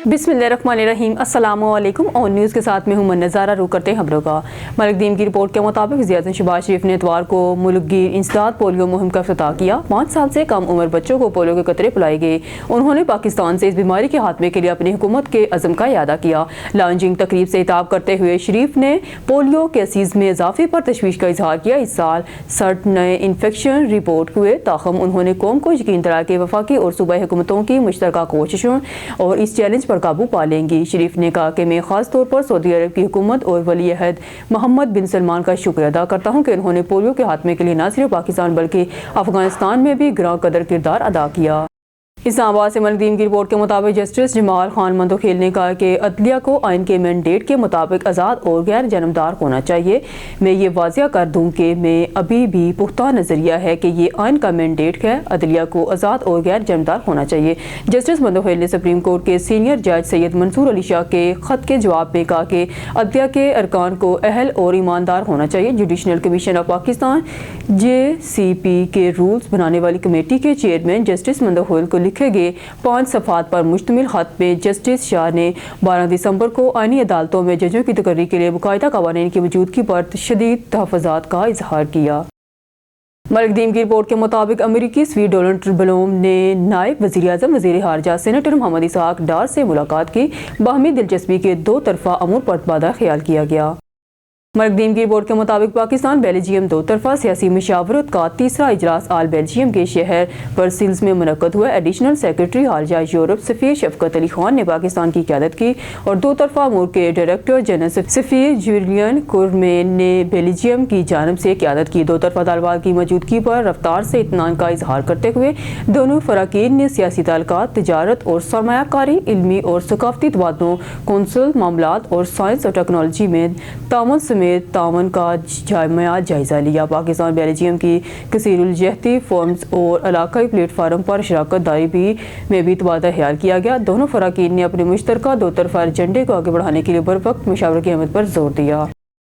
बिस्मिल्लाहिर्रहमानिर्रहीम। अस्सलाम वालेकुम। ऑन न्यूज़ के साथ में हूं नज़ारा। रुक करते हैं खबरों का। मलिक दीन की रिपोर्ट के मुताबिक वज़ीर-ए-आज़म शहबाज शरीफ ने इतवार को मुल्कगीर इंसदाद पोलियो मुहिम का इफ्तिताह किया। 5 साल से कम उम्र बच्चों को पोलियो के कतरे पिलाए गए। उन्होंने पाकिस्तान से इस बीमारी के खात्मे के लिए अपनी हुकूमत के अज़म का इयादा किया। लॉन्चिंग तकरीब से खिताब करते हुए शरीफ ने पोलियो केसेस में इजाफे पर तशवीश का इजहार किया। इस साल 60 नए इन्फेक्शन रिपोर्ट हुए। ताहम उन्होंने कौम को यकीन दिलाया कि वफाकी और सूबाई हुकूमतों की मुश्तरका कोशिशों और इस चैलेंज पर काबू पा लेंगी। शरीफ ने कहा कि मैं खास तौर पर सऊदी अरब की हुकूमत और वली अहद मोहम्मद बिन सलमान का शुक्र अदा करता हूँ कि उन्होंने पोलियो के खात्मे के लिए न सिर्फ पाकिस्तान बल्कि अफगानिस्तान में भी ग्रां कदर किरदार अदा किया। इस्लामाबाद से मलिक दीन की रिपोर्ट के मुताबिक जस्टिस जमाल खान मंदोखेल ने कहा कि अदलिया को आइन के मैंडेट के मुताबिक आज़ाद और गैर जनमदार होना चाहिए। मैं ये वाजिया कर दूं कि मैं अभी भी पुख्ता नज़रिया है कि ये आइन का मैंडेट है। अदलिया को आज़ाद और गैर जनमदार होना चाहिए। जस्टिस मंदोखेल ने सुप्रीम कोर्ट के सीनियर जज सैयद मंसूर अली शाह के खत के जवाब में कहा कि अदलिया के अरकान को अहल और ईमानदार होना चाहिए। Jurisdictional commission of Pakistan JCP के रूल्स बनाने वाली कमेटी के चेयरमैन जस्टिस मंदोखेल को लिखे गए 5 सफ़ात पर मुश्तमिल खत में जस्टिस शाह ने 12 दिसंबर को आईनी अदालतों में जजों की तकर्री के लिए बाकायदा कवानीन की मौजूदगी पर शदीद तहफ़्फ़ुज़ात का इजहार किया। मलिक दीन की रिपोर्ट के मुताबिक अमेरिकी सदर डोनाल्ड ट्रम्प ने नायब वज़ीर-ए-आज़म वज़ीर खारजा सेनेटर मोहम्मद इसहाक डार से मुलाकात की। बाहमी दिलचस्पी के 2 तरफ़ा अमूर पर तबादला ख्याल किया गया। मलिक दीन की रिपोर्ट के मुताबिक पाकिस्तान बेल्जियम 2 तरफ़ा सियासी मशावरत का 3रा इजलास आल बेल्जियम के शहर ब्रसेल्स में मुनक़्क़द हुआ। एडिशनल सेक्रेटरी खारजा यूरोप सफ़ीर शफ़क़त अली खान ने पाकिस्तान की क़यादत की और 2 तरफ़ा अमूर के डायरेक्टर जनरल सफ़ीर जूलियन कुरमेन ने बेल्जियम की जानिब से क़यादत की। 2 तरफ़ा ताल्लुकात की मौजूदगी पर रफ्तार से इत्मीनान का इजहार करते हुए दोनों फ़राक़ीन ने सियासी ताल्लुकात, तिजारत और सरमायाकारी, इल्मी और सक़ाफ़ती तबादलों, कौंसल मामलात और साइंस और टेक्नोलॉजी में तामन समेत तामन का जायज़ा लिया। पाकिस्तान बेल्जियम की कसीरुल-जहती फॉर्म्स और इलाकाई प्लेटफार्म पर शराकत दारी में भी तबादला ख्याल किया गया। दोनों फ़राक़ीन ने अपने मुश्तरका 2 तरफ़ा एजेंडे को आगे बढ़ाने के लिए बरवक्त मशावरत की अहमियत पर जोर दिया।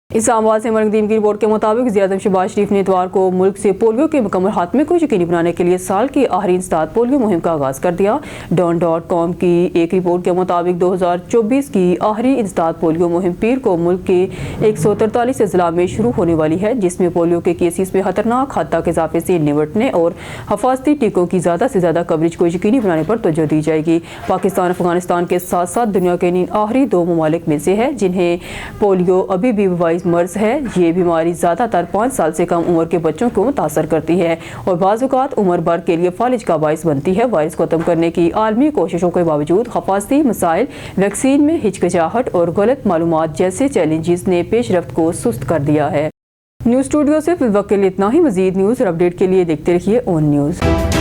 इस्लामाबाद से मलिक दीन की रिपोर्ट के मुताबिक वज़ीर-ए-आज़म शहबाज शरीफ ने इतवार को मुल्क से पोलियो के मुकम्मल खात्मे को यकीनी बनाने के लिए साल की आखिरी इंसदाद पोलियो मुहिम का आगाज़ कर दिया। Dawn.com की एक रिपोर्ट के मुताबिक 2024 की आखिरी इंसदाद पोलियो मुहिम पीर को मुल्क के 143 अज़ला में शुरू होने वाली है, जिसमें पोलियो के केसेस में खतरनाक हद तक इजाफे से निपटने और हफाजती टीकों की ज़्यादा से ज़्यादा कवरेज को यकीनी बनाने पर तवज्जो दी जाएगी। पाकिस्तान अफगानिस्तान के साथ साथ दुनिया के इन आखिरी 2 ममालिक में से है जिन्हें पोलियो अभी भी वबाई मर्ज है। ये बीमारी ज़्यादातर 5 साल से कम उम्र के बच्चों को मुतासर करती है और बाज़ औक़ात उम्र भर के लिए फालिज का बाइस बनती है। वायरस को खत्म करने की आलमी कोशिशों के बावजूद हफाजती मसाइल, वैक्सीन में हिचकिचाहट और गलत मालूमात जैसे चैलेंजेस ने पेशरफ्त को सुस्त कर दिया है। न्यूज़ स्टूडियो से फिल वक्त के लिए इतना ही। मज़ीद न्यूज़ और अपडेट के लिए देखते रहिए ऑन न्यूज़।